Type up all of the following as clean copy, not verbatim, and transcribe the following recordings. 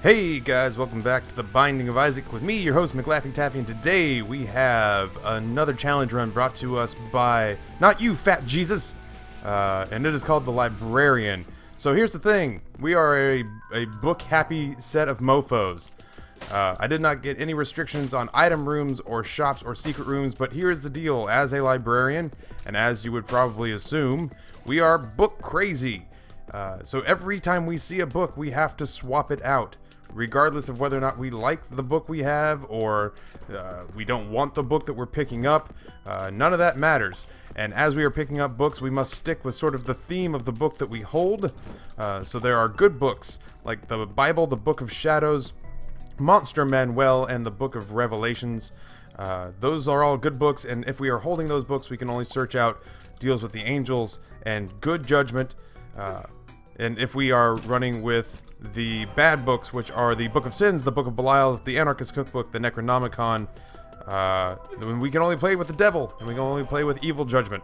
Hey guys, welcome back to the Binding of Isaac with me, your host Taffy, and today we have another challenge run brought to us by NotYouFatJesus, and it is called the Librarian. So here's the thing, we are a book-happy set of mofos. I did not get any restrictions on item rooms or shops or secret rooms, but here's the deal, as a librarian, and as you would probably assume, we are book crazy. So every time we see a book, we have to swap it out. Regardless of whether or not we like the book we have or we don't want the book that we're picking up, none of that matters. And as we are picking up books, we must stick with sort of the theme of the book that we hold. So there are good books like the Bible, the Book of Shadows, Monster Manual, and the Book of Revelations. Those are all good books, and if we are holding those books, we can only search out Deals with the Angels and Good Judgment. And if we are running with the bad books, which are the Book of Sins, the Book of Belials, the Anarchist Cookbook, the Necronomicon, we can only play with the devil, and we can only play with evil judgment.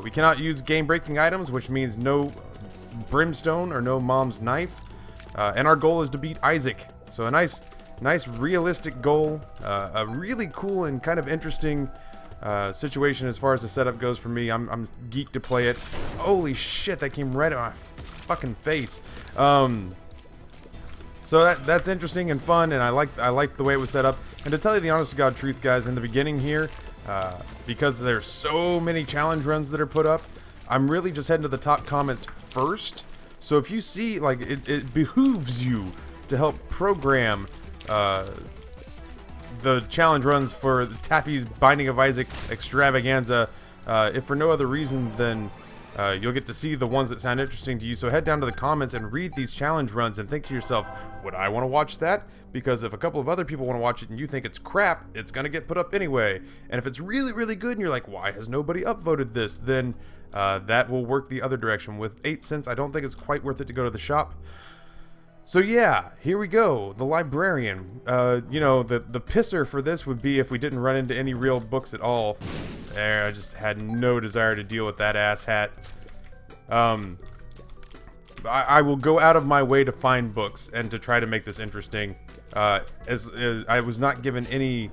We cannot use game-breaking items, which means no brimstone or no mom's knife. And our goal is to beat Isaac. So a nice realistic goal, a really cool and kind of interesting situation as far as the setup goes for me. I'm geeked to play it. Holy shit, that came right at my fucking face. So that's interesting and fun, and I like the way it was set up. And to tell you the honest to God truth, guys, in the beginning here, because there's so many challenge runs that are put up, I'm really just heading to the top comments first. So if you see, like, it behooves you to help program the challenge runs for Taffy's Binding of Isaac extravaganza, if for no other reason than you'll get to see the ones that sound interesting to you. So head down to the comments and read these challenge runs and think to yourself, would I want to watch that? Because if a couple of other people want to watch it and you think it's crap, it's going to get put up anyway. And if it's really, really good and you're like, why has nobody upvoted this? Then that will work the other direction. With 8 cents, I don't think it's quite worth it to go to the shop. So yeah, here we go. The Librarian. You know, the pisser for this would be if we didn't run into any real books at all. There, I just had no desire to deal with that asshat. I will go out of my way to find books and to try to make this interesting. As I was not given any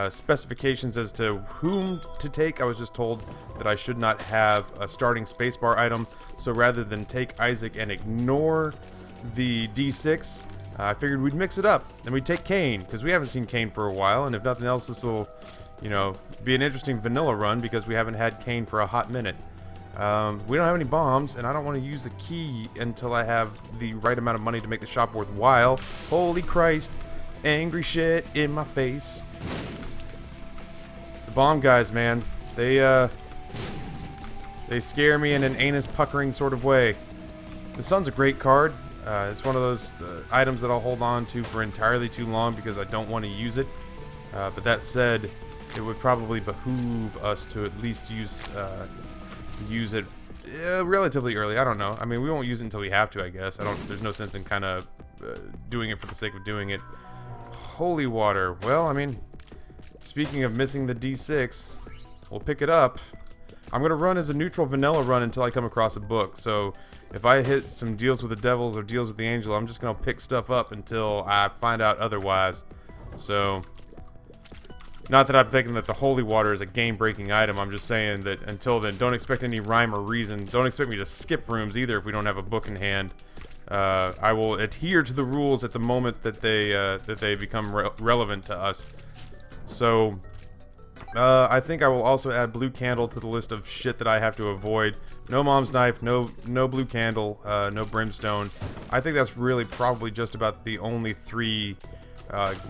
specifications as to whom to take. I was just told that I should not have a starting spacebar item. So rather than take Isaac and ignore the D6, I figured we'd mix it up and we'd take Cain, because we haven't seen Cain for a while, and if nothing else, this will, you know, be an interesting vanilla run because we haven't had Cain for a hot minute. We don't have any bombs, and I don't want to use the key until I have the right amount of money to make the shop worthwhile. Holy Christ, angry shit in my face. The bomb guys, man, they scare me in an anus puckering sort of way. The Sun's a great card. It's one of those items that I'll hold on to for entirely too long because I don't want to use it. But that said, it would probably behoove us to at least use it relatively early. I don't know. I mean, we won't use it until we have to, I guess. There's no sense in kind of doing it for the sake of doing it. Holy water. Well, I mean, speaking of missing the D6, we'll pick it up. I'm going to run as a neutral vanilla run until I come across a book. So if I hit some Deals with the Devils or Deals with the Angel, I'm just going to pick stuff up until I find out otherwise. So, not that I'm thinking that the holy water is a game-breaking item. I'm just saying that until then, don't expect any rhyme or reason. Don't expect me to skip rooms either if we don't have a book in hand. I will adhere to the rules at the moment that they become relevant to us. So, I think I will also add blue candle to the list of shit that I have to avoid. No mom's knife, no blue candle, no brimstone. I think that's really probably just about the only 3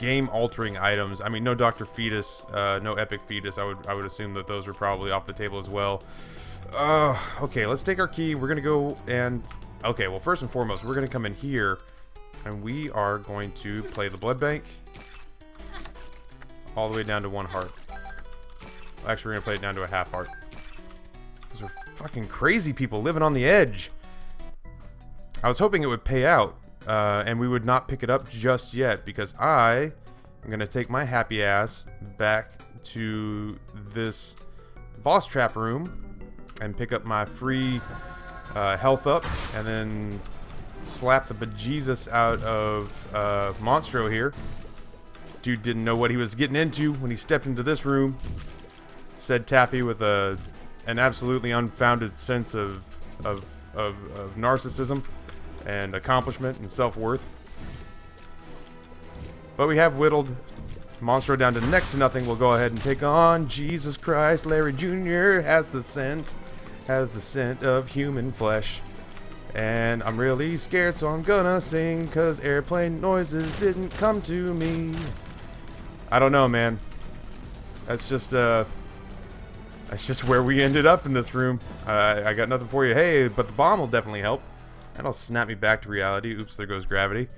game-altering items. I mean, no Dr. Fetus, no Epic Fetus. I would assume that those were probably off the table as well. Okay, let's take our key. We're gonna go and... Okay, well, first and foremost, we're gonna come in here, and we are going to play the blood bank all the way down to 1 heart. Actually, we're gonna play it down to a half heart. Those are fucking crazy people living on the edge. I was hoping it would pay out, and we would not pick it up just yet, because I am gonna take my happy ass back to this boss trap room and pick up my free health up, and then slap the bejesus out of Monstro here. Dude didn't know what he was getting into when he stepped into this room, said Taffy with an absolutely unfounded sense of narcissism and accomplishment and self-worth. But we have whittled Monstro down to next to nothing. We'll go ahead and take on Jesus Christ. Larry Jr. has the scent of human flesh. And I'm really scared, so I'm gonna sing, 'cause airplane noises didn't come to me. I don't know, man. That's just where we ended up in this room. I got nothing for you. Hey, but the bomb will definitely help. That'll snap me back to reality. Oops, there goes gravity.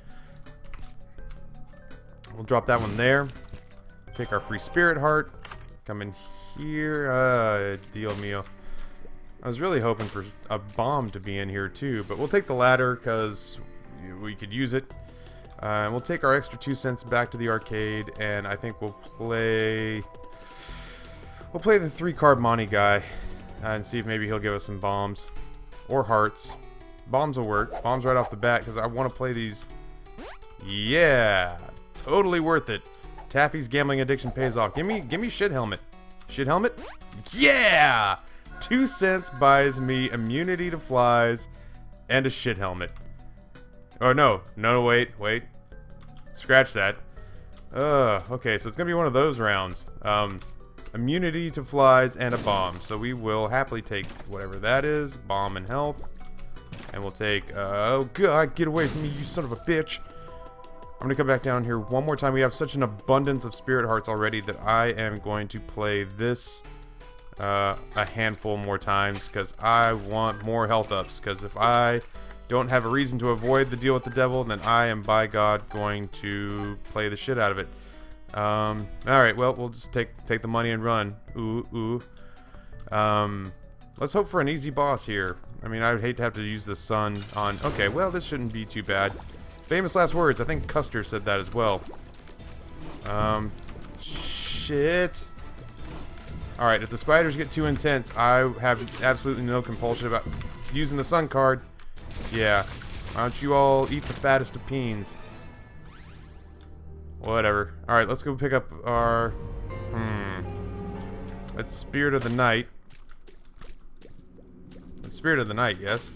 We'll drop that one there. Take our free spirit heart. Come in here. Dio mio. I was really hoping for a bomb to be in here too, but we'll take the ladder because we could use it. And we'll take our extra 2 cents back to the arcade, and I think we'll play the 3-card Monty guy and see if maybe he'll give us some bombs or hearts. Bombs will work. Bombs right off the bat because I want to play these. Yeah, totally worth it. Taffy's gambling addiction pays off. Give me shit helmet. Shit helmet? Yeah! 2 cents buys me immunity to flies and a shit helmet. Oh, no, wait. Scratch that. Okay, so it's gonna be one of those rounds. Immunity to flies and a bomb. So we will happily take whatever that is. Bomb and health. And we'll take, oh god, get away from me, you son of a bitch. I'm gonna come back down here one more time. We have such an abundance of spirit hearts already that I am going to play this a handful more times because I want more health ups. Because if I don't have a reason to avoid the deal with the devil, then I am, by God, going to play the shit out of it. Alright, well, we'll just take the money and run. Ooh. Let's hope for an easy boss here. I mean, I would hate to have to use the sun on... Okay, well, this shouldn't be too bad. Famous last words. I think Custer said that as well. Shit. Alright, if the spiders get too intense, I have absolutely no compulsion about using the sun card. Yeah. Why don't you all eat the fattest of peens? Whatever. Alright, let's go pick up our... It's Spirit of the Night. It's Spirit of the Night, yes.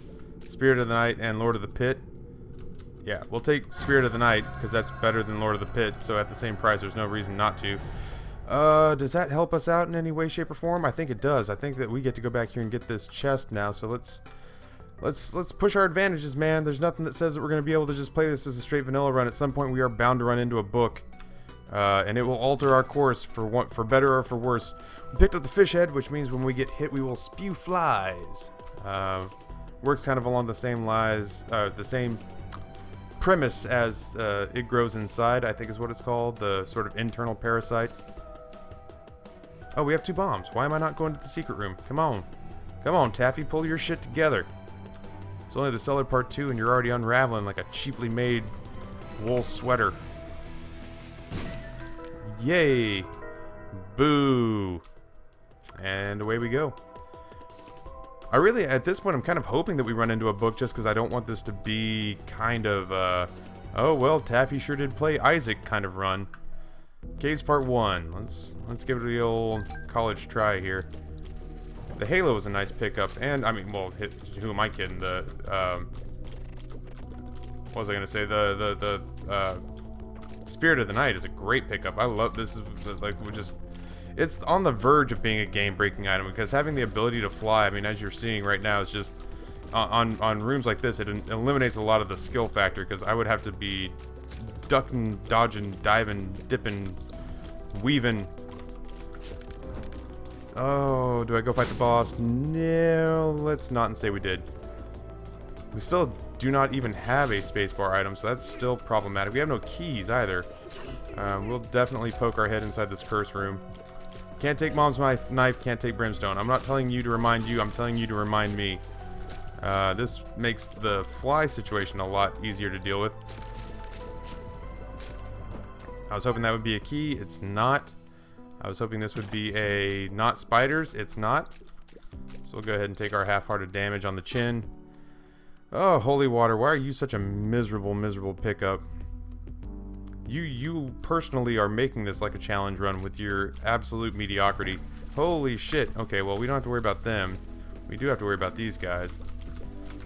Spirit of the Night and Lord of the Pit. Yeah, we'll take Spirit of the Night, because that's better than Lord of the Pit, so at the same price, there's no reason not to. Does that help us out in any way, shape, or form? I think it does. I think that we get to go back here and get this chest now, so let's push our advantages, man. There's nothing that says that we're going to be able to just play this as a straight vanilla run. At some point, we are bound to run into a book, and it will alter our course for better or for worse. We picked up the fish head, which means when we get hit, we will spew flies. Works kind of along the same the same premise as it grows inside, I think is what it's called, the sort of internal parasite. Oh, we have 2 bombs. Why am I not going to the secret room? Come on, Taffy, pull your shit together. It's only the cellar part 2, and you're already unraveling like a cheaply made wool sweater. Yay! Boo! And away we go. I really, at this point, I'm kind of hoping that we run into a book just because I don't want this to be kind of, oh, well, Taffy sure did play Isaac kind of run. Caves Part 1. Let's give it the old college try here. The Halo was a nice pickup, and, I mean, well, who am I kidding? What was I going to say? The Spirit of the Night is a great pickup. I love this. It's on the verge of being a game-breaking item because having the ability to fly, I mean, as you're seeing right now, is just on rooms like this, it eliminates a lot of the skill factor because I would have to be ducking, dodging, diving, dipping, weaving. Oh, do I go fight the boss? No, let's not and say we did. We still do not even have a spacebar item, so that's still problematic. We have no keys either. We'll definitely poke our head inside this curse room. Can't take Mom's knife, can't take brimstone. I'm not telling you to remind you, I'm telling you to remind me. This makes the fly situation a lot easier to deal with. I was hoping that would be a key. It's not. I was hoping this would be a not spiders. It's not. So we'll go ahead and take our half-hearted damage on the chin. Oh, holy water, why are you such a miserable, miserable pickup? You personally are making this like a challenge run with your absolute mediocrity. Holy shit. Okay, well, we don't have to worry about them. We do have to worry about these guys.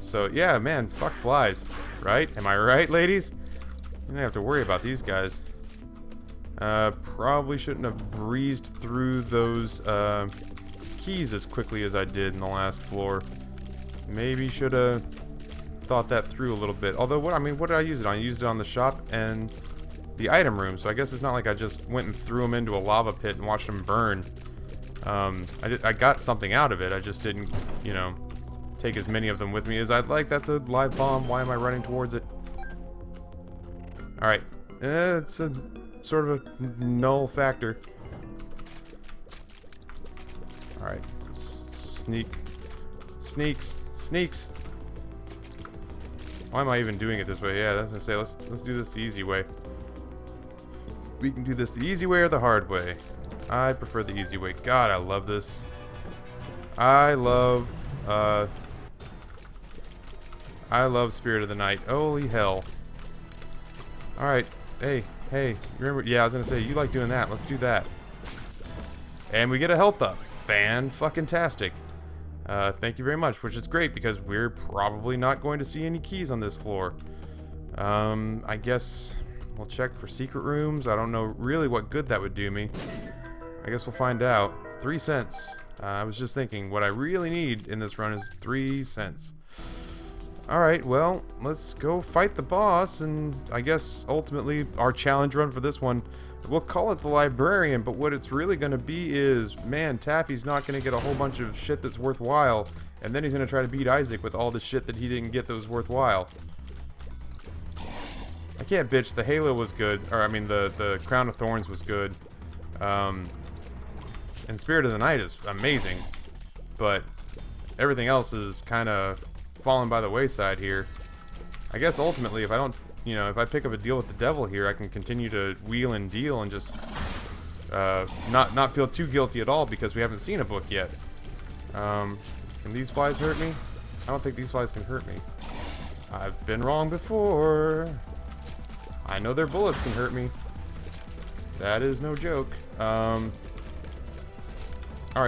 So, yeah, man, fuck flies. Right? Am I right, ladies? You don't have to worry about these guys. Probably shouldn't have breezed through those, keys as quickly as I did in the last floor. Maybe should have thought that through a little bit. Although, what did I use it on? I used it on the shop and the item room, so I guess it's not like I just went and threw them into a lava pit and watched them burn. I got something out of it. I just didn't, you know, take as many of them with me as I'd like. That's a live bomb. Why am I running towards it? Alright. It's a sort of a null factor. Alright. Sneaks. Why am I even doing it this way? Yeah, that's gonna say, let's do this the easy way. We can do this the easy way or the hard way. I prefer the easy way. God, I love this. I love Spirit of the Night. Holy hell. Alright. Hey. Remember, yeah, I was gonna say, you like doing that. Let's do that. And we get a health up. Fan-fucking-tastic. Thank you very much, which is great because we're probably not going to see any keys on this floor. I guess we'll check for secret rooms. I don't know really what good that would do me. I guess we'll find out. 3 cents. I was just thinking, what I really need in this run is 3 cents. Alright, well, let's go fight the boss, and I guess ultimately our challenge run for this one, we'll call it the Librarian, but what it's really going to be is, man, Taffy's not going to get a whole bunch of shit that's worthwhile, and then he's going to try to beat Isaac with all the shit that he didn't get that was worthwhile. I can't bitch, the Halo was good, or I mean the Crown of Thorns was good, and Spirit of the Night is amazing, but everything else is kind of falling by the wayside here. I guess ultimately if I don't, you know, if I pick up a deal with the devil here, I can continue to wheel and deal and just not feel too guilty at all because we haven't seen a book yet. Can these flies hurt me? I don't think these flies can hurt me. I've been wrong before. I know their bullets can hurt me. That is no joke. Alright,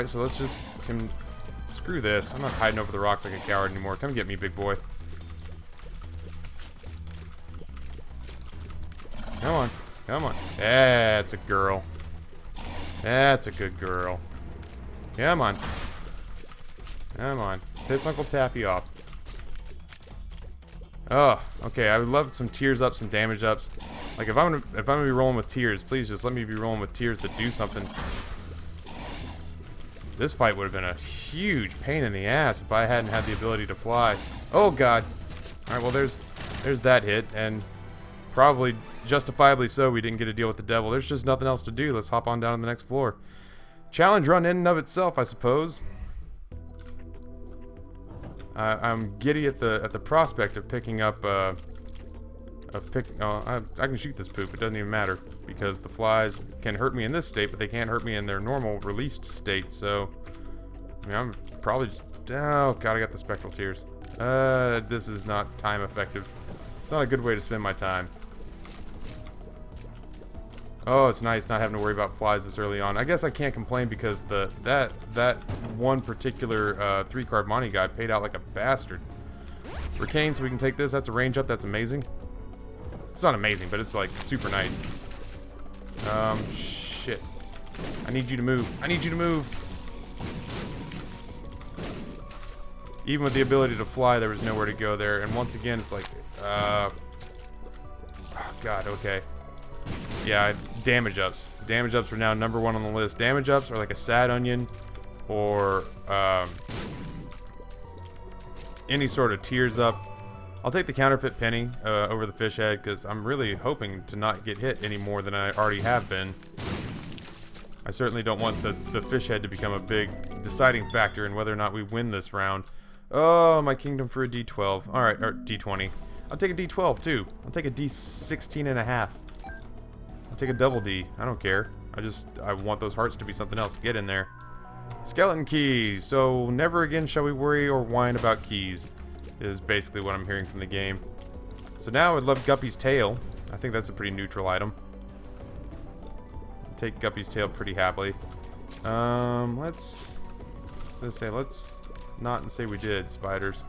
so let's just... Screw this. I'm not hiding over the rocks like a coward anymore. Come get me, big boy. Come on. That's a girl. That's a good girl. Come on. Piss Uncle Taffy off. Oh, okay. I would love some tears up, some damage ups. Like if I'm gonna be rolling with tears, please just let me be rolling with tears that do something. This fight would have been a huge pain in the ass if I hadn't had the ability to fly. Oh god. Alright, well there's that hit, and probably justifiably so we didn't get a deal with the devil. There's just nothing else to do. Let's hop on down to the next floor. Challenge run in and of itself, I suppose. I'm giddy at the prospect of picking up I can shoot this poop. It doesn't even matter because the flies can hurt me in this state, but they can't hurt me in their normal released state. So, I mean, I'm probably. Oh god, I got the spectral tears. This is not time effective. It's not a good way to spend my time. Oh, it's nice not having to worry about flies this early on. I guess I can't complain because that one particular 3-card Monty guy paid out like a bastard. Ricane, so we can take this. That's a range up. That's amazing. It's not amazing, but it's like super nice. Shit. I need you to move. Even with the ability to fly, there was nowhere to go there. And once again, it's like, oh god, okay. Yeah, damage ups. Damage ups are now #1 on the list. Damage ups are like a sad onion or any sort of tears up. I'll take the counterfeit penny over the fish head because I'm really hoping to not get hit any more than I already have been. I certainly don't want the fish head to become a big deciding factor in whether or not we win this round. Oh, my kingdom for a D12. Alright, or D20. I'll take a D12 too. I'll take a D16 and a half. I'll take a double D. I don't care. I want those hearts to be something else. Get in there. Skeleton keys. So never again shall we worry or whine about keys. is basically what I'm hearing from the game. So now I'd love Guppy's tail. I think that's a pretty neutral item. Take Guppy's tail pretty happily. Let's not say we did spiders.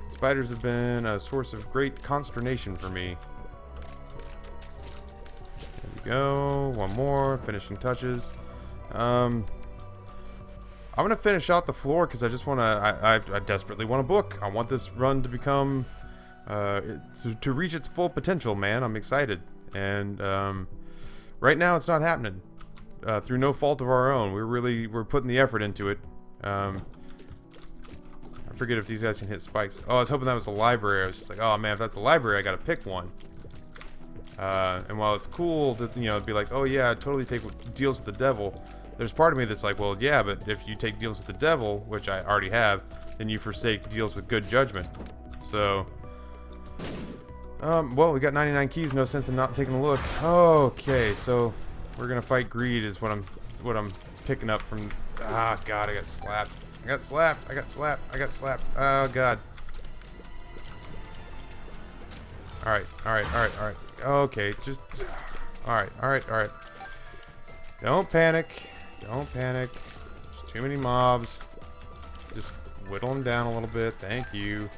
Spiders have been a source of great consternation for me. There we go. One more. Finishing touches. I'm gonna finish out the floor because I just want to. I desperately want a book. I want this run to become to reach its full potential. Man, I'm excited, and right now it's not happening through no fault of our own. We're putting the effort into it. I forget if these guys can hit spikes. Oh, I was hoping that was a library. I was just like, oh man, if that's a library, I gotta pick one. And while it's cool to be like, oh yeah, totally take deals with the devil. There's part of me that's like, well, yeah, but if you take deals with the devil, which I already have, then you forsake deals with good judgment. So, well, we got 99 keys. No sense in not taking a look. Okay, so we're gonna fight greed is what I'm picking up from. Ah, God, I got slapped. I got slapped. I got slapped. I got slapped. Oh God. All right. All right. All right. All right. Okay, just. All right. All right. All right. Don't panic. Don't panic. There's too many mobs. Just whittle them down a little bit. Thank you.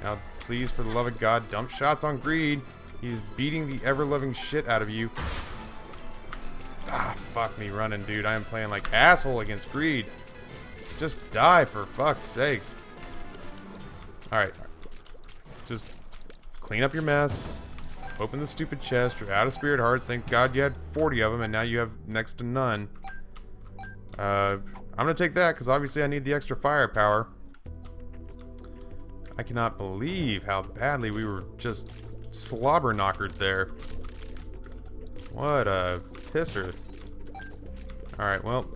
Now, please, for the love of God, dump shots on greed. He's beating the ever-loving shit out of you. Ah, fuck me running, dude. I am playing like asshole against greed. Just die, for fuck's sakes. Alright. Just clean up your mess. Open the stupid chest. You're out of spirit hearts. Thank God you had 40 of them, and now you have next to none. I'm gonna take that, because obviously I need the extra firepower. I cannot believe how badly we were just slobber knockered there. What a pisser. Alright, well.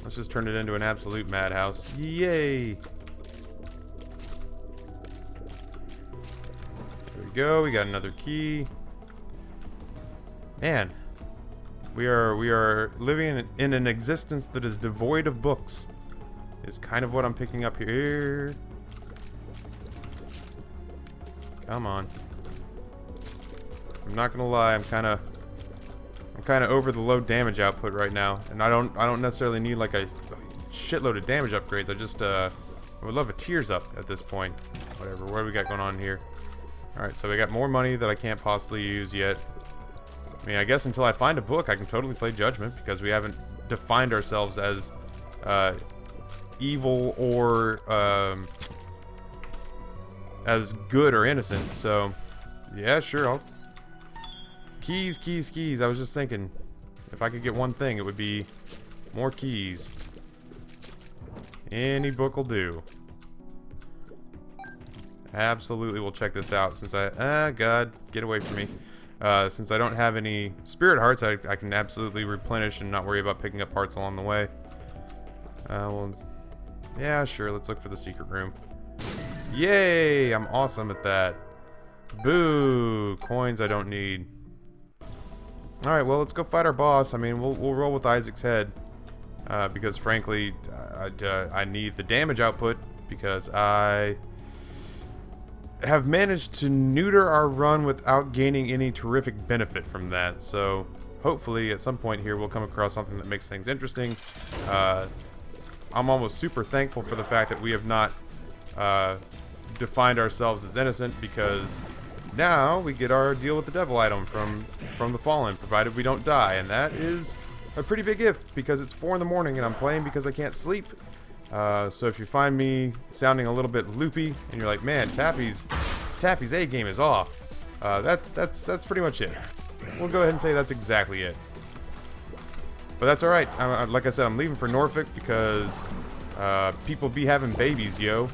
Let's just turn it into an absolute madhouse. Yay! There we go. We got another key. Man. We are living in an existence that is devoid of books. Is kind of what I'm picking up here. Come on. I'm not gonna lie, I'm kind of over the low damage output right now, and I don't necessarily need like a shitload of damage upgrades. I just I would love a tears up at this point. Whatever. What do we got going on here? All right, so we got more money that I can't possibly use yet. I mean, I guess until I find a book, I can totally play Judgment because we haven't defined ourselves as evil or as good or innocent. So, yeah, sure. Keys, keys, keys. I was just thinking, if I could get one thing, it would be more keys. Any book will do. Absolutely, we'll check this out since God, get away from me. Since I don't have any spirit hearts, I can absolutely replenish and not worry about picking up hearts along the way. Well, yeah, sure. Let's look for the secret room. Yay! I'm awesome at that. Boo! Coins I don't need. Alright, well, let's go fight our boss. I mean, we'll roll with Isaac's head. Because, frankly, I need the damage output. Because I have managed to neuter our run without gaining any terrific benefit from that. So, hopefully, at some point here, we'll come across something that makes things interesting. I'm almost super thankful for the fact that we have not defined ourselves as innocent, because now we get our deal with the devil item from the Fallen, provided we don't die, and that is a pretty big if, because it's 4 in the morning and I'm playing because I can't sleep. So if you find me sounding a little bit loopy and you're like, man, Taffy's A game is off, that's pretty much it. We'll go ahead and say that's exactly it. But that's alright. Like I said, I'm leaving for Norfolk because people be having babies, yo.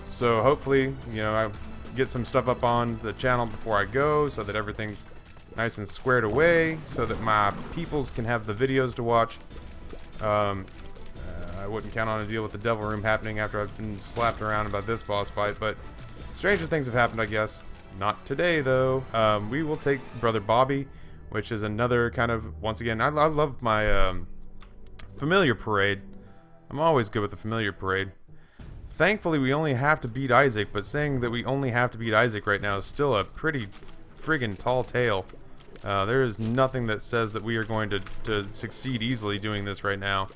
So hopefully, I get some stuff up on the channel before I go so that everything's nice and squared away so that my peoples can have the videos to watch. I wouldn't count on a deal with the devil room happening after I've been slapped around about this boss fight, but stranger things have happened, I guess. Not today, though. We will take Brother Bobby, which is another kind of, once again, I love my familiar parade. I'm always good with the familiar parade. Thankfully, we only have to beat Isaac, but saying that we only have to beat Isaac right now is still a pretty friggin' tall tale. There is nothing that says that we are going to succeed easily doing this right now.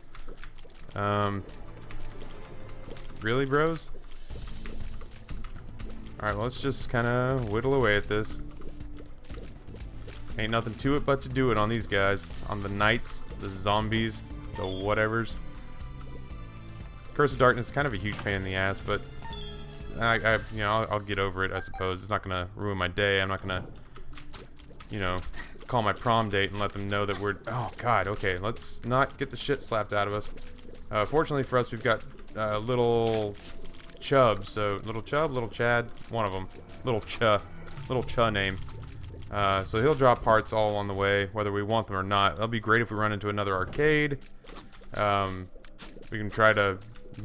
Really, bros? Alright, well, let's just kind of whittle away at this. Ain't nothing to it but to do it on these guys. On the knights, the zombies, the whatevers. Curse of Darkness is kind of a huge pain in the ass, but you know, I'll get over it, I suppose. It's not gonna ruin my day. I'm not gonna, you know, call my prom date and let them know that we're... Oh, God, okay. Let's not get the shit slapped out of us. Fortunately for us, we've got little Chubb. So, little Chubb, little Chad, one of them. Little Cha name. So he'll drop parts all along the way, whether we want them or not. That'll be great if we run into another arcade. We can try to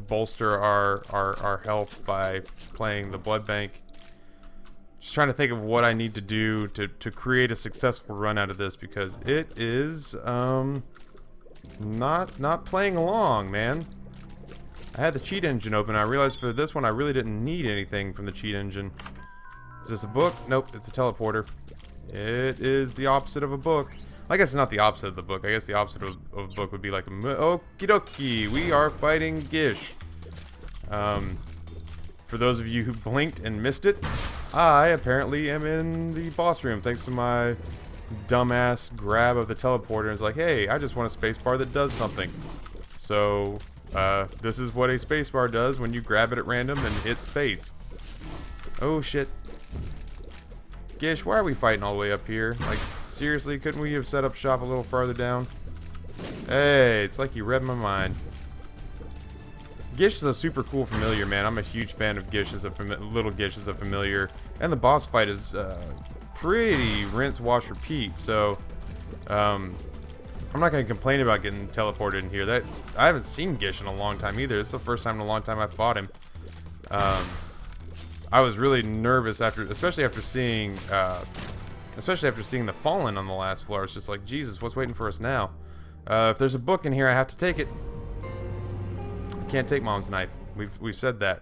bolster our health by playing the blood bank. Just trying to think of what I need to do to create a successful run out of this, because it is not playing along, man. I had the cheat engine open. I realized for this one I really didn't need anything from the cheat engine. Is this a book? Nope, it's a teleporter. It is the opposite of a book. I guess it's not the opposite of the book. I guess the opposite of a book would be like a... Okie dokie, we are fighting Gish. For those of you who blinked and missed it, I apparently am in the boss room thanks to my dumbass grab of the teleporter. And it's like, hey, I just want a spacebar that does something. So, this is what a spacebar does when you grab it at random and hit space. Oh, shit. Gish, why are we fighting all the way up here? Like, seriously, couldn't we have set up shop a little farther down? Hey, it's like you read my mind. Gish is a super cool familiar, man. I'm a huge fan of Gish as a little Gish as a familiar. And the boss fight is pretty rinse, wash, repeat. So, I'm not going to complain about getting teleported in here. I haven't seen Gish in a long time either. It's the first time in a long time I've fought him. I was really nervous especially after seeing the Fallen on the last floor. It's just like, Jesus, what's waiting for us now? If there's a book in here, I have to take it. I can't take Mom's knife. We've said that.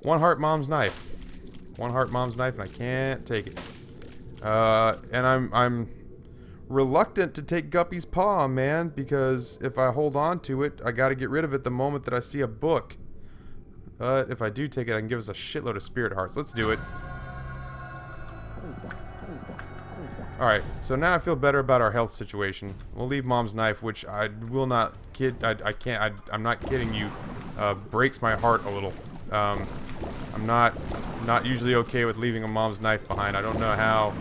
One heart, Mom's knife. One heart, Mom's knife, and I can't take it. And I'm reluctant to take Guppy's paw, man, because if I hold on to it, I got to get rid of it the moment that I see a book. But if I do take it, I can give us a shitload of spirit hearts. Let's do it. Alright, so now I feel better about our health situation. We'll leave Mom's knife, which I will not kid. I'm not kidding you. Breaks my heart a little. I'm not usually okay with leaving a Mom's knife behind. I don't know how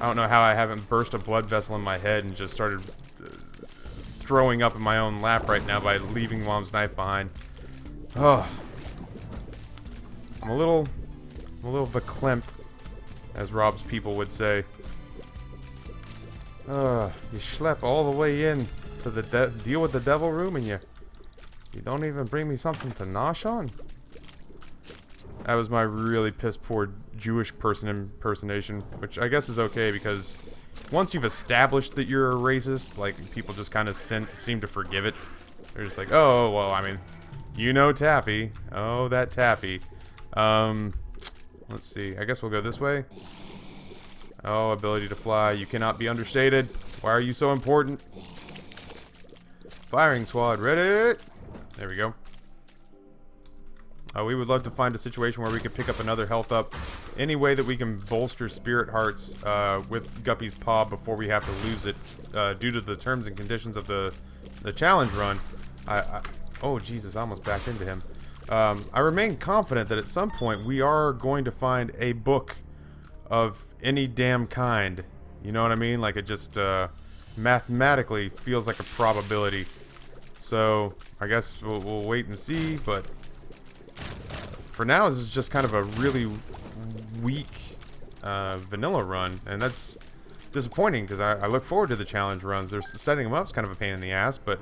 I haven't burst a blood vessel in my head and just started throwing up in my own lap right now by leaving Mom's knife behind. Oh. I'm a little verklempt, as Rob's people would say. You schlep all the way in to the deal with the devil room, and you don't even bring me something to nosh on? That was my really piss poor Jewish person impersonation, which I guess is okay, because once you've established that you're a racist, like, people just kind of seem to forgive it. They're just like, oh, well, I mean, you know Taffy. Oh, that Taffy. Let's see. I guess we'll go this way. Oh, ability to fly. You cannot be understated. Why are you so important? Firing squad, ready? There we go. We would love to find a situation where we could pick up another health up. Any way that we can bolster spirit hearts with Guppy's paw before we have to lose it due to the terms and conditions of the challenge run. Oh, Jesus, I almost backed into him. I remain confident that at some point we are going to find a book of any damn kind. You know what I mean? Like, it just mathematically feels like a probability. So I guess we'll wait and see, but for now this is just kind of a really weak vanilla run, and that's disappointing because I look forward to the challenge runs. Setting them up is kind of a pain in the ass, but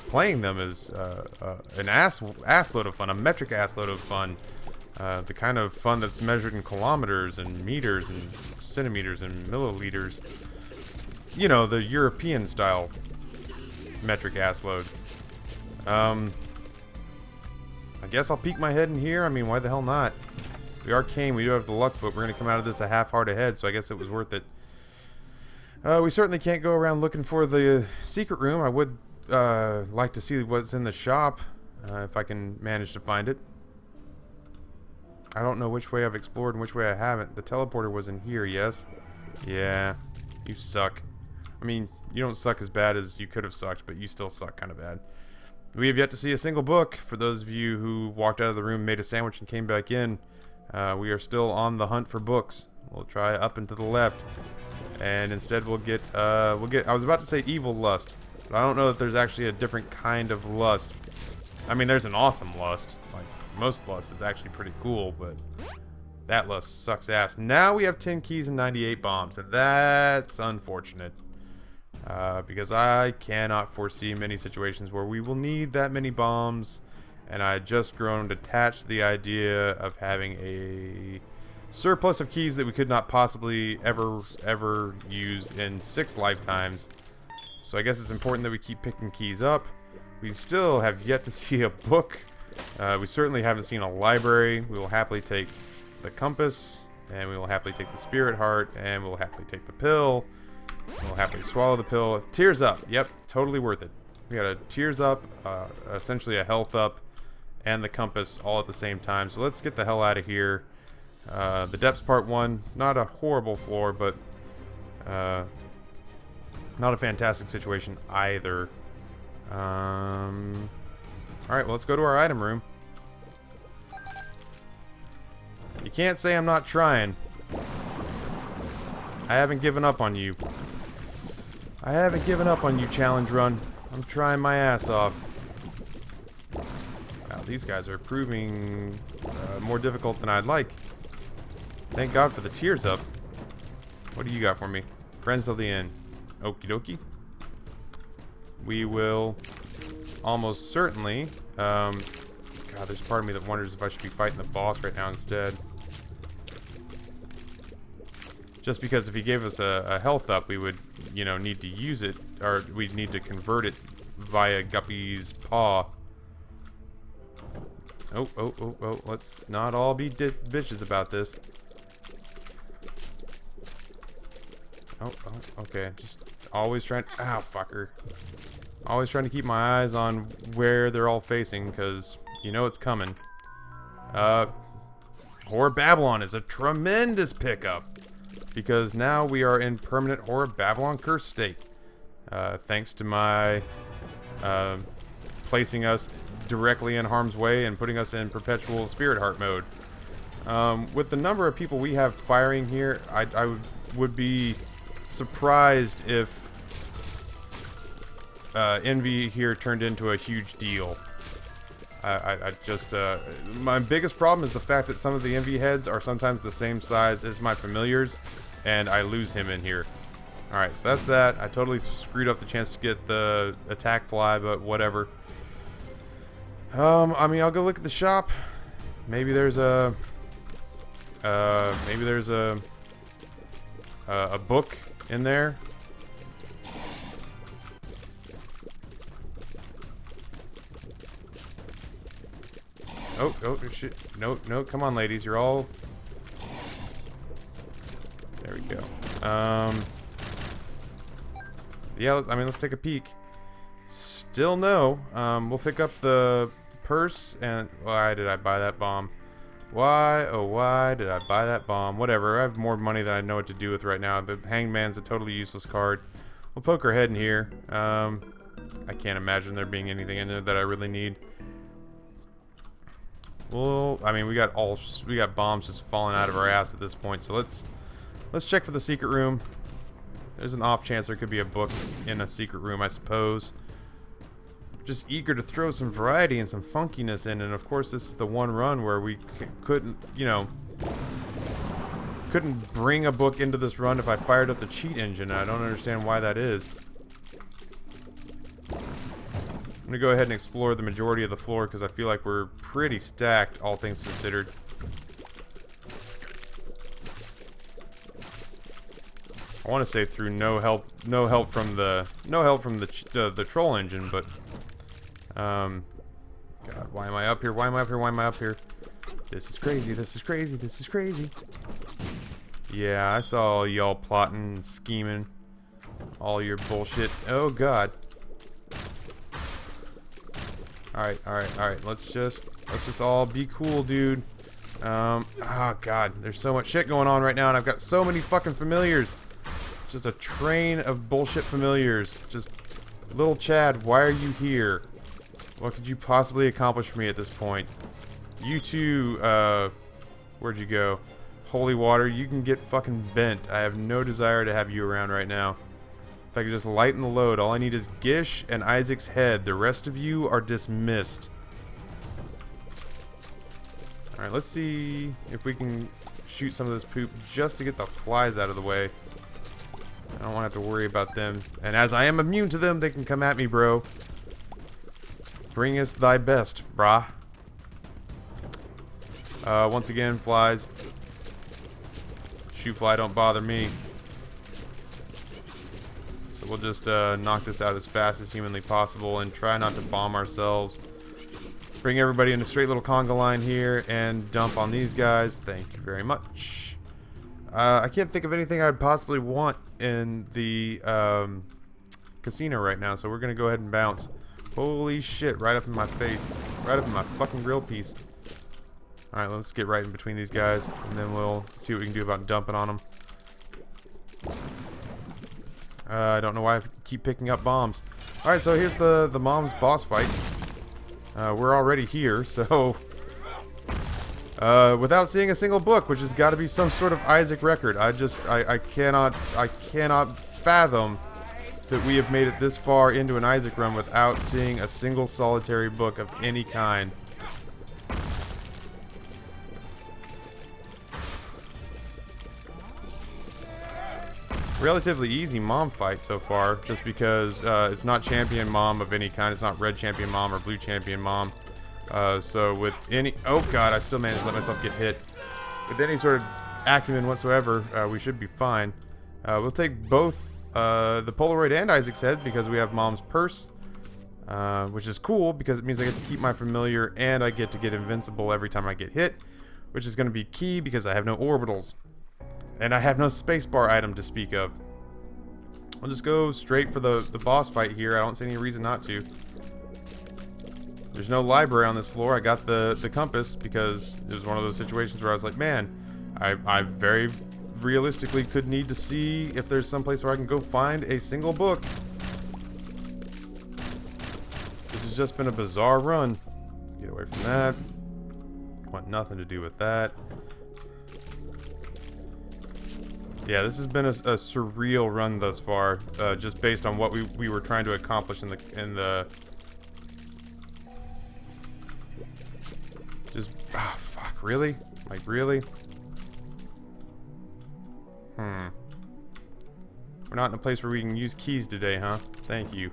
playing them is an assload of fun, a metric assload of fun. The kind of fun that's measured in kilometers and meters and centimeters and milliliters. You know, the European style metric assload. I I guess I'll peek my head in here. I mean, why the hell not? We are Kane. We do have the luck foot. We're going to come out of this a half heart ahead, so I guess it was worth it. We certainly can't go around looking for the secret room. I would like to see what's in the shop, if I can manage to find it. I don't know which way I've explored and which way I haven't. The teleporter was in here, yes? Yeah, you suck. I mean, you don't suck as bad as you could have sucked, but you still suck kind of bad. We have yet to see a single book. For those of you who walked out of the room, made a sandwich, and came back in, we are still on the hunt for books. We'll try up and to the left, and instead we'll get, I was about to say evil lust, but I don't know that there's actually a different kind of lust. I mean, there's an awesome lust. Like, most lust is actually pretty cool, but that lust sucks ass. Now we have 10 keys and 98 bombs, and that's unfortunate. Because I cannot foresee many situations where we will need that many bombs, and I had just grown attached to the idea of having a surplus of keys that we could not possibly ever use in 6 lifetimes. So I guess it's important that we keep picking keys up. We still have yet to see a book. We certainly haven't seen a library. We will happily take the compass, and we will happily take the spirit heart, and we'll happily take the pill. We'll happily swallow the pill. Tears up. Yep, totally worth it. We got a tears up, essentially a health up, and the compass all at the same time. So let's get the hell out of here. The depths part 1, not a horrible floor, but not a fantastic situation either. Alright, well, let's go to our item room. You can't say I'm not trying. I haven't given up on you. I haven't given up on you, challenge run. I'm trying my ass off. Wow, these guys are proving more difficult than I'd like. Thank God for the tears up. What do you got for me? Friends till the end. Okie dokie. We will almost certainly... God, there's part of me that wonders if I should be fighting the boss right now instead. Just because if he gave us a health up, we would, you know, need to use it, or we'd need to convert it via Guppy's paw. Oh, let's not all be bitches about this. Oh, okay, just always trying, ow, fucker. Always trying to keep my eyes on where they're all facing, because you know it's coming. Horror Babylon is a tremendous pickup. Because now we are in permanent Horror Babylon curse state. Thanks to my placing us directly in harm's way and putting us in perpetual spirit heart mode. With the number of people we have firing here, I would be surprised if envy here turned into a huge deal. I just, my biggest problem is the fact that some of the envy heads are sometimes the same size as my familiars, and I lose him in here. Alright, so that's that. I totally screwed up the chance to get the attack fly, but whatever. I mean, I'll go look at the shop. Maybe there's a book in there. Oh, shit. No, come on, ladies. You're all... There we go. Yeah, I mean, let's take a peek. Still no. We'll pick up the purse and... Why did I buy that bomb? Why, oh why did I buy that bomb? Whatever, I have more money than I know what to do with right now. The Hangman's a totally useless card. We'll poke our head in here. I can't imagine there being anything in there that I really need. Well, I mean, we got bombs just falling out of our ass at this point. So let's check for the secret room. There's an off chance there could be a book in a secret room, I suppose. Just eager to throw some variety and some funkiness in, and of course this is the one run where we couldn't, you know, couldn't bring a book into this run if I fired up the cheat engine. I don't understand why that is. I'm gonna go ahead and explore the majority of the floor because I feel like we're pretty stacked, all things considered. I want to say through no help from the troll engine, but God, Why am I up here? Why am I up here? Why am I up here? This is crazy. This is crazy. This is crazy. Yeah, I saw y'all plotting and scheming. All your bullshit. Oh, God. Alright, alright, alright. Let's just all be cool, dude. Oh, God. There's so much shit going on right now, and I've got so many fucking familiars. Just a train of bullshit familiars. Just, little Chad, why are you here? What could you possibly accomplish for me at this point? You two, where'd you go? Holy water, you can get fucking bent. I have no desire to have you around right now. If I could just lighten the load, all I need is Gish and Isaac's head. The rest of you are dismissed. Alright, let's see if we can shoot some of this poop just to get the flies out of the way. I don't want to have to worry about them. And as I am immune to them, they can come at me, bro. Bring us thy best, brah. Once again, flies. Shoot fly don't bother me. So we'll just knock this out as fast as humanly possible and try not to bomb ourselves. Bring everybody in a straight little conga line here and dump on these guys. Thank you very much. I can't think of anything I'd possibly want in the casino right now, so we're going to go ahead and bounce. Holy shit, right up in my face. Right up in my fucking grill piece. Alright, let's get right in between these guys, and then we'll see what we can do about dumping on them. I don't know why I keep picking up bombs. Alright, so here's the mom's boss fight. We're already here, so... without seeing a single book, which has got to be some sort of Isaac record. I cannot fathom that we have made it this far into an Isaac run without seeing a single solitary book of any kind. Relatively easy mom fight so far, just because it's not champion mom of any kind. It's not red champion mom or blue champion mom. So with any... Oh god, I still managed to let myself get hit. With any sort of acumen whatsoever, we should be fine. We'll take both the Polaroid and Isaac's head because we have mom's purse. Which is cool because it means I get to keep my familiar and I get to get invincible every time I get hit. Which is going to be key because I have no orbitals. And I have no spacebar item to speak of. We'll just go straight for the boss fight here. I don't see any reason not to. There's no library on this floor. I got the compass because it was one of those situations where I was like, man, I very realistically could need to see if there's some place where I can go find a single book. This has just been a bizarre run. Get away from that. Want nothing to do with that. Yeah, this has been a surreal run thus far, just based on what we were trying to accomplish in the just fuck, really? Like, really? We're not in a place where we can use keys today, huh? Thank you.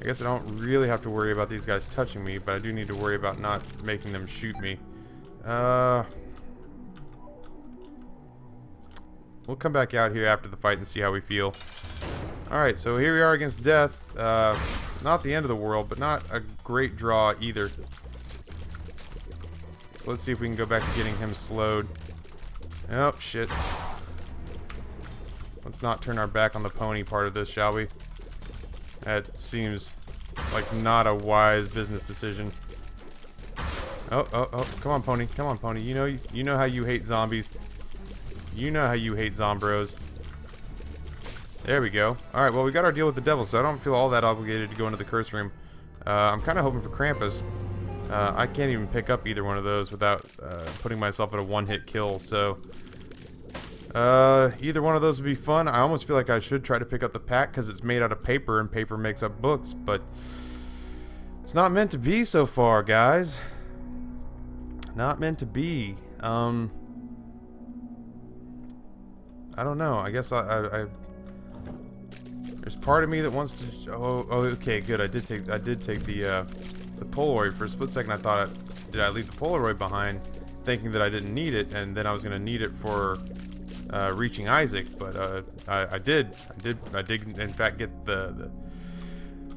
I guess I don't really have to worry about these guys touching me, but I do need to worry about not making them shoot me. We'll come back out here after the fight and see how we feel. Alright, so here we are against death. Not the end of the world, but not a great draw either. So let's see if we can go back to getting him slowed. Oh, shit. Let's not turn our back on the pony part of this, shall we? That seems like not a wise business decision. Oh, come on, pony. Come on, pony. You know how you hate zombies. You know how you hate zombros. There we go. Alright, well, we got our deal with the devil, so I don't feel all that obligated to go into the curse room. I'm kind of hoping for Krampus. I can't even pick up either one of those without putting myself at a one-hit kill, so... either one of those would be fun. I almost feel like I should try to pick up the pack because it's made out of paper and paper makes up books, but it's not meant to be so far, guys. Not meant to be. I don't know. I guess I there's part of me that wants to. Oh, okay, good. I did take the Polaroid. For a split second, I thought, did I leave the Polaroid behind, thinking that I didn't need it, and then I was gonna need it for reaching Isaac, but I did in fact get the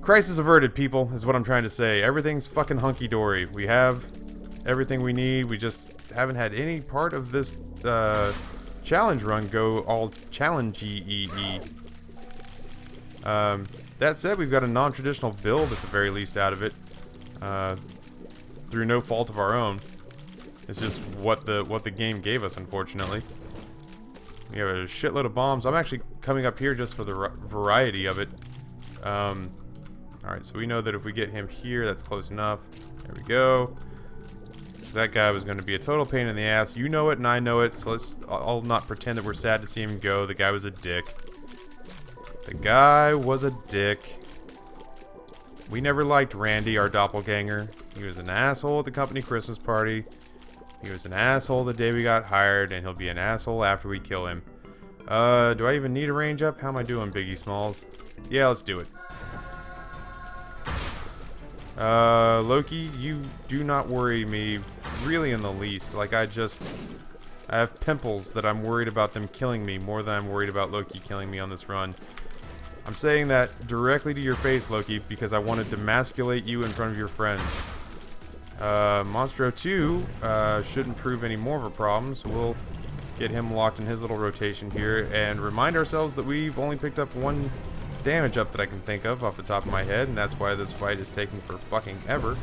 crisis averted, people, is what I'm trying to say. Everything's fucking hunky-dory. We have everything we need. We just haven't had any part of this challenge run go all challenge-y. That said, we've got a non-traditional build at the very least out of it, through no fault of our own. It's just what the game gave us, unfortunately. We have a shitload of bombs. I'm actually coming up here just for the variety of it. Alright, so we know that if we get him here, that's close enough. There we go. That guy was going to be a total pain in the ass. You know it and I know it, so I'll not pretend that we're sad to see him go. The guy was a dick. The guy was a dick. We never liked Randy, our doppelganger. He was an asshole at the company Christmas party. He was an asshole the day we got hired, and he'll be an asshole after we kill him. Do I even need a range up? How am I doing, Biggie Smalls? Yeah, let's do it. Loki, you do not worry me really in the least. Like, I have pimples that I'm worried about them killing me more than I'm worried about Loki killing me on this run. I'm saying that directly to your face, Loki, because I want to demasculate you in front of your friends. Monstro 2 shouldn't prove any more of a problem, so we'll get him locked in his little rotation here and remind ourselves that we've only picked up one damage up that I can think of off the top of my head, and that's why this fight is taking for fucking ever.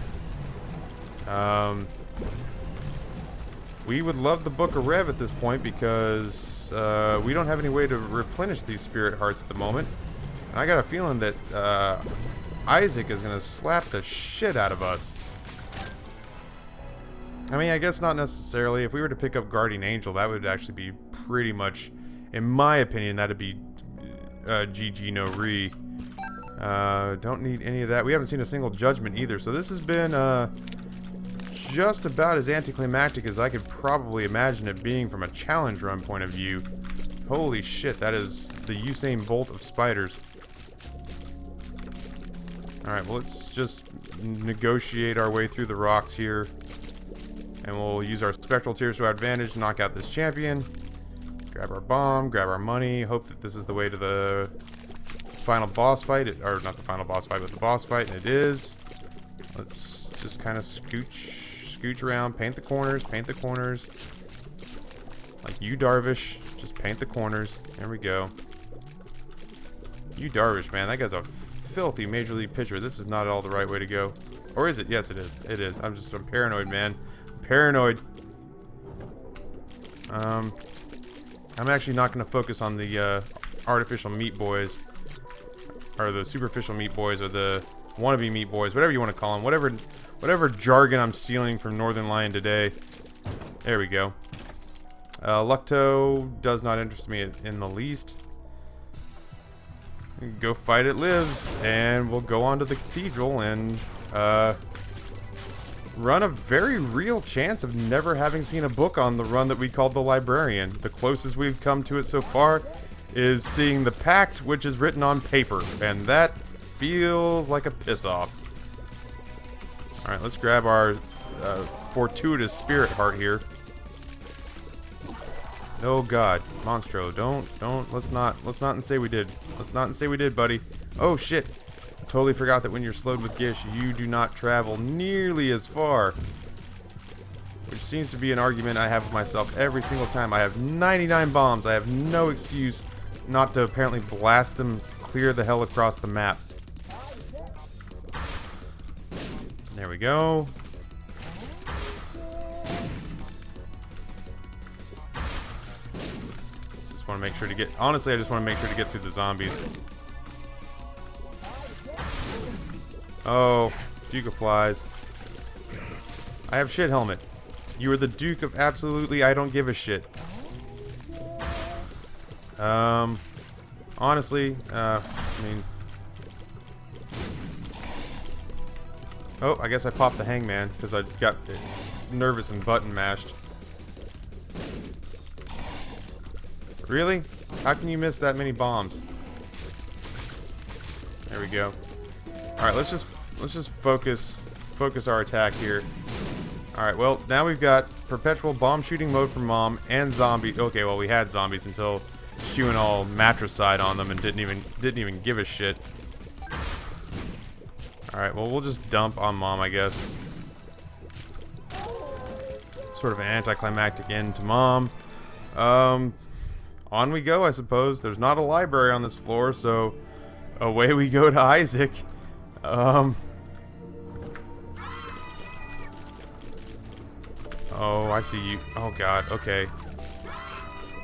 We would love the Book of Rev at this point because we don't have any way to replenish these spirit hearts at the moment. And I got a feeling that Isaac is going to slap the shit out of us. I mean, I guess not necessarily. If we were to pick up Guardian Angel, that would actually be pretty much, in my opinion, that'd be GG no re. Don't need any of that. We haven't seen a single judgment either, so this has been just about as anticlimactic as I could probably imagine it being from a challenge run point of view. Holy shit, that is the Usain Bolt of spiders. Alright, well, let's just negotiate our way through the rocks here. And we'll use our Spectral Tears to our advantage to knock out this champion. Grab our bomb, grab our money, hope that this is the way to the final boss fight. Or not the final boss fight, but the boss fight, and it is. Let's just kind of scooch around, paint the corners. Like you, Darvish, just paint the corners. There we go. You, Darvish, man, that guy's a filthy Major League pitcher. This is not at all the right way to go. Or is it? Yes, it is. It is. I'm paranoid, man. I'm paranoid. I'm actually not going to focus on the artificial meat boys, or the superficial meat boys, or the wannabe meat boys, whatever you want to call them, whatever jargon I'm stealing from Northern Lion today. There we go. Lucto does not interest me in the least. Go fight it lives, and we'll go on to the cathedral and run a very real chance of never having seen a book on the run that we called the Librarian. The closest we've come to it so far is seeing the Pact, which is written on paper, and that feels like a piss-off. Alright, let's grab our fortuitous spirit heart here. Oh god, Monstro, don't, let's not say we did. Let's not say we did, buddy. Oh shit. Totally forgot that when you're slowed with Gish, you do not travel nearly as far. Which seems to be an argument I have with myself every single time. I have 99 bombs. I have no excuse not to apparently blast them clear the hell across the map. There we go. Just want to make sure to get... Honestly, I just want to make sure to get through the zombies. Oh, Duke of Flies. I have shit helmet. You are the Duke of absolutely I don't give a shit. Honestly, I mean... Oh, I guess I popped the hangman because I got nervous and button mashed. Really? How can you miss that many bombs? There we go. All right, let's just focus our attack here. Alright, well, now we've got perpetual bomb shooting mode for Mom and zombie. Okay, well, we had zombies until she went all matricide on them and didn't even give a shit. Alright, well, we'll just dump on Mom, I guess. Sort of an anticlimactic end to Mom. On we go, I suppose. There's not a library on this floor, so away we go to Isaac. Oh, I see you. Oh, God. Okay.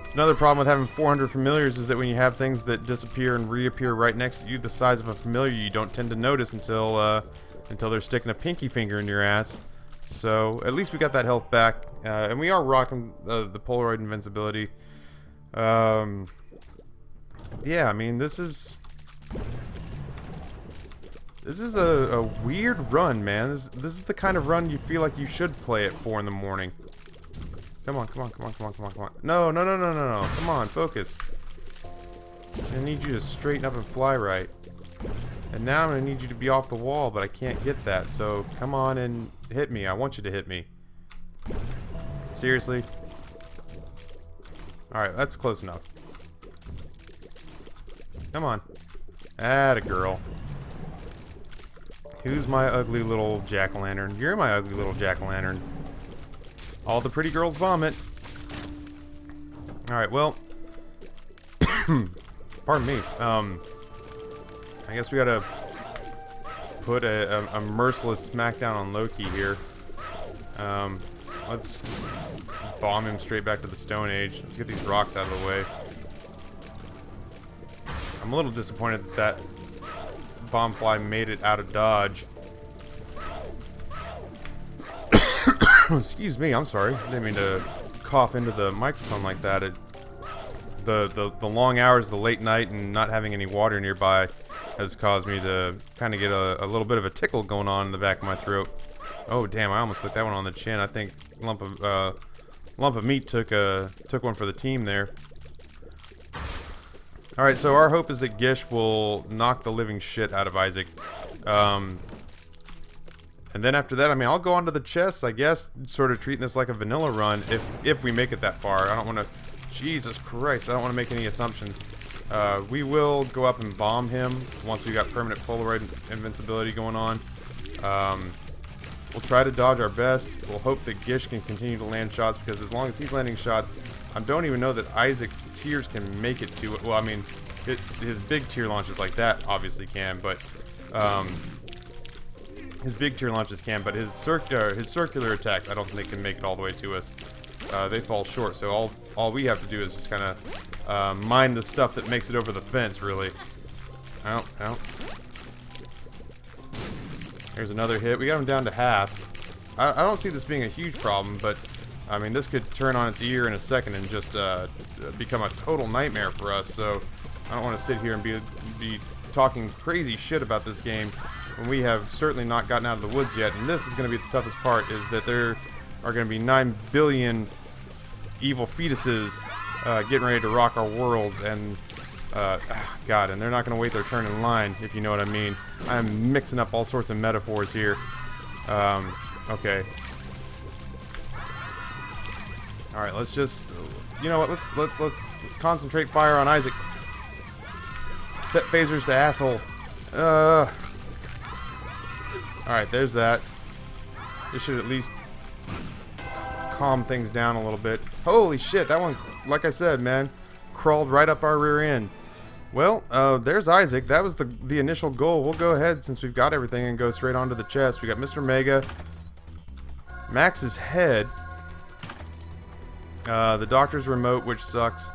It's another problem with having 400 familiars is that when you have things that disappear and reappear right next to you the size of a familiar, you don't tend to notice until they're sticking a pinky finger in your ass. So, at least we got that health back. And we are rocking the Polaroid invincibility. Yeah, I mean, this is a weird run, man. This is the kind of run you feel like you should play at 4 in the morning. Come on, come on, come on, come on, come on, come on. No, no, no, no, no, no. Come on, focus. I need you to straighten up and fly right. And now I'm going to need you to be off the wall, but I can't get that. So come on and hit me. I want you to hit me. Seriously? Alright, that's close enough. Come on. Atta girl. Who's my ugly little jack-o'-lantern? You're my ugly little jack-o'-lantern. All the pretty girls vomit. Alright, well. Pardon me. I guess we gotta put a merciless smackdown on Loki here. Let's bomb him straight back to the Stone Age. Let's get these rocks out of the way. I'm a little disappointed that Bombfly made it out of dodge. Excuse me, I'm sorry. I didn't mean to cough into the microphone like that. The long hours, the late night, and not having any water nearby has caused me to kind of get a little bit of a tickle going on in the back of my throat. Oh damn! I almost took that one on the chin. I think lump of meat took one for the team there. All right, so our hope is that Gish will knock the living shit out of Isaac. And then after that, I mean, I'll go on to the chests, I guess, sort of treating this like a vanilla run if we make it that far. I don't want to... Jesus Christ, I don't want to make any assumptions. We will go up and bomb him once we got permanent Polaroid invincibility going on. We'll try to dodge our best. We'll hope that Gish can continue to land shots, because as long as he's landing shots, I don't even know that Isaac's tiers can make it to it. Well, I mean, his big tier launches like that obviously can, but... his big tier launches can, but his circular attacks, I don't think they can make it all the way to us. They fall short, so all we have to do is just kind of mine the stuff that makes it over the fence, really. Ow, ow. There's another hit. We got him down to half. I don't see this being a huge problem, but I mean, this could turn on its ear in a second and just become a total nightmare for us. So I don't want to sit here and be talking crazy shit about this game when we have certainly not gotten out of the woods yet. And this is going to be the toughest part, is that there are going to be 9 billion evil fetuses getting ready to rock our worlds, and God, and they're not going to wait their turn in line, if you know what I mean. I'm mixing up all sorts of metaphors here. Okay. All right, let's just, you know what? Let's concentrate fire on Isaac. Set phasers to asshole. All right, there's that. This should at least calm things down a little bit. Holy shit, that one, like I said, man, crawled right up our rear end. Well, there's Isaac. That was the initial goal. We'll go ahead, since we've got everything, and go straight onto the chest. We got Mr. Mega, Max's head, the doctor's remote, which sucks,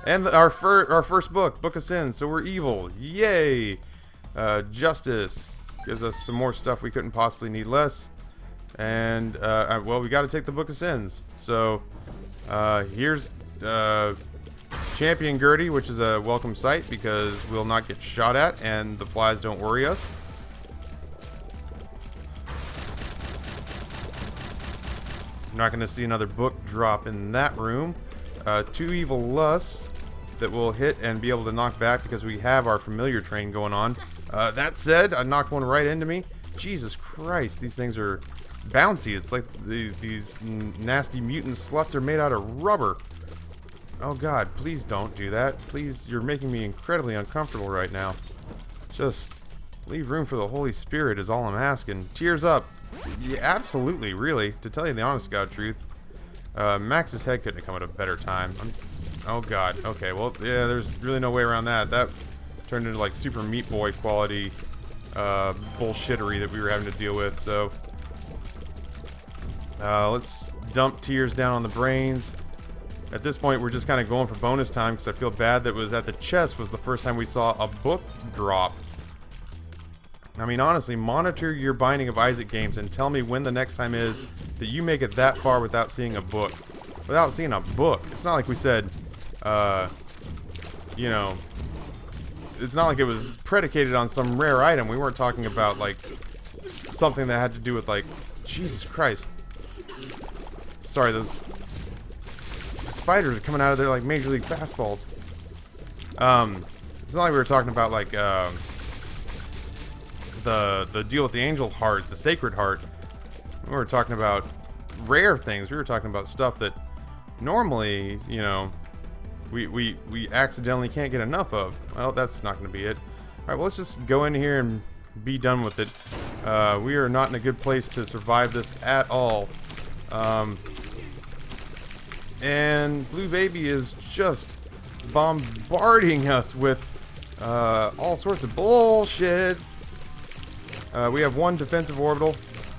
and our first book, Book of Sins. So we're evil. Yay! Justice gives us some more stuff we couldn't possibly need less. And, well, we got to take the Book of Sins. So, here's Champion Gertie, which is a welcome sight because we'll not get shot at and the flies don't worry us. I'm not going to see another book drop in that room. 2 evil lusts that we'll hit and be able to knock back because we have our familiar train going on. That said, I knocked one right into me. Jesus Christ, these things are bouncy. It's like these nasty mutant sluts are made out of rubber. Oh God, please don't do that. Please, you're making me incredibly uncomfortable right now. Just leave room for the Holy Spirit is all I'm asking. Tears up. Yeah, absolutely, really. To tell you the honest God truth, Max's head couldn't have come at a better time. Oh God. Okay, well, yeah, there's really no way around that. That turned into like Super Meat Boy quality bullshittery that we were having to deal with. So let's dump tears down on the brains. At this point, we're just kind of going for bonus time because I feel bad that was at the chest was the first time we saw a book drop. I mean, honestly, monitor your Binding of Isaac games and tell me when the next time is that you make it that far without seeing a book. Without seeing a book. It's not like we said, you know, it's not like it was predicated on some rare item. We weren't talking about, like, something that had to do with, like, Jesus Christ. Sorry, those spiders are coming out of there like Major League fastballs. It's not like we were talking about, like, the deal with the angel heart, the sacred heart. We were talking about rare things. We were talking about stuff that normally, you know, we accidentally can't get enough of. Well, that's not going to be it. Alright, well, let's just go in here and be done with it. We are not in a good place to survive this at all. And Blue Baby is just bombarding us with all sorts of bullshit. We have one defensive orbital,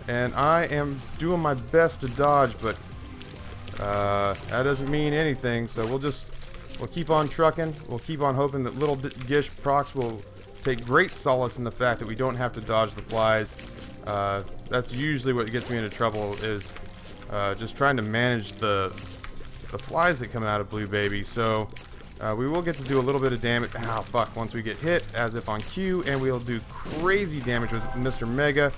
and I am doing my best to dodge, but that doesn't mean anything, so we'll keep on trucking. We'll keep on hoping that little Gish procs will take great solace in the fact that we don't have to dodge the flies. That's usually what gets me into trouble, is just trying to manage the flies that come out of Blue Baby. So we will get to do a little bit of damage. Oh, fuck. Once we get hit, as if on cue, and we'll do crazy damage with Mr. Mega.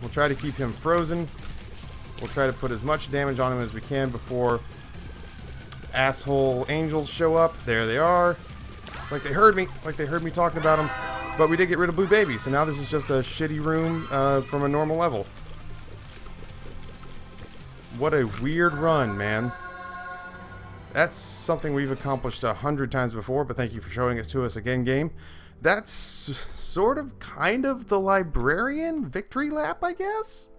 We'll try to keep him frozen. We'll try to put as much damage on him as we can before asshole angels show up. There they are. It's like they heard me. It's like they heard me talking about them. But we did get rid of Blue Baby, so now this is just a shitty room from a normal level. What a weird run, man. That's something we've accomplished 100 times before, but thank you for showing it to us again, game. That's sort of, kind of the Librarian victory lap, I guess?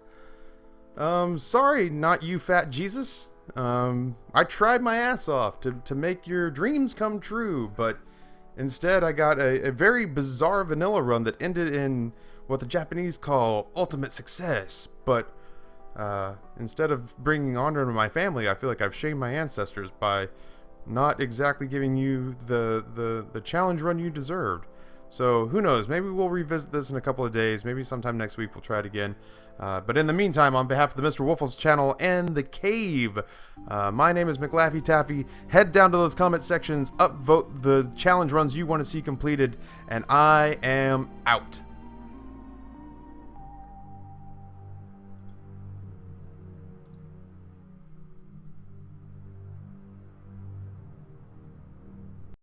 Sorry, NotYouFatJesus. I tried my ass off to make your dreams come true, but instead I got a very bizarre vanilla run that ended in what the Japanese call ultimate success, but instead of bringing honor to my family, I feel like I've shamed my ancestors by not exactly giving you the challenge run you deserved. So who knows, maybe we'll revisit this in a couple of days, maybe sometime next week we'll try it again. But in the meantime, on behalf of the Mr. Wolfles channel and the cave, my name is Taffy. Head down to those comment sections, upvote the challenge runs you want to see completed, and I am out.